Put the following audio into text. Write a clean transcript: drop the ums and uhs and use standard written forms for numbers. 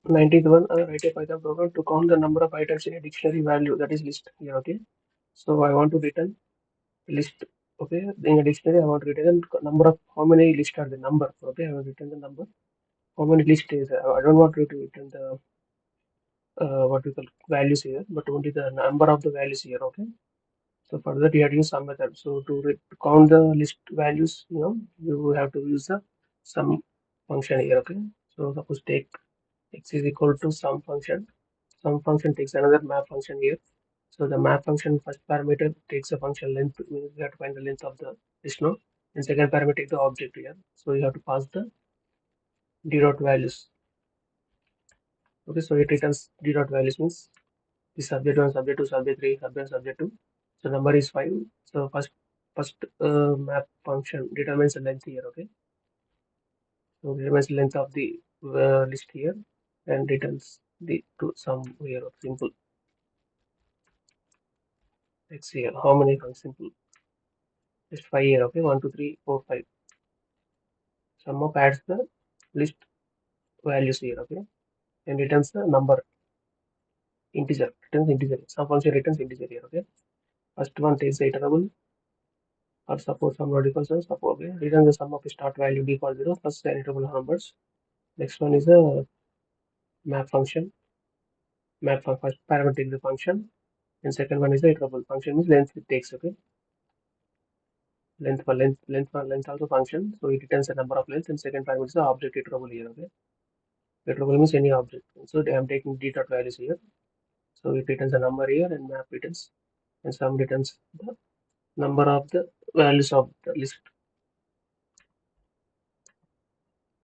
19th one, write a Python program to count the number of items in a dictionary value, that is list here. Okay, so I want to return list. Okay, in a dictionary I want to return the number of how many list are the number. Okay, I want to return the number. How many list is there? I don't want to return the what we call values here, but only the number of the values here. Okay, so for that you have to use some method. So to count the list values, you have to use the sum function here. Okay, so suppose take x is equal to sum function. Sum function takes another map function here. So the map function first parameter takes a function length, means you have to find the length of the list node, and second parameter takes the object here. So you have to pass the d dot values. Okay, so it returns d dot values means the subject one, subject two, subject three, subject subject two. So number is 5. So first map function determines the length here. Okay, so determines the length of the list here and returns the to sum here of simple x here. How many from simple? Just 5 here. Okay, 1 2 3 4 5. Sum of adds the list values here. Okay, and returns the number integer. Returns integer. Some function returns integer here. Okay, first one takes the iterable or suppose sum not equals to suppose. Okay, returns the sum of start value default 0 plus the iterable numbers. Next one is a map function. Map for first parameter takes the function, and second one is the iterable function means length it takes. Okay, length also function. So it returns the number of length, and second parameter is the object iterable here. Okay, iterable means any object. So I am taking d dot values here. So it returns a number here, and map returns, and sum returns the number of the values of the list.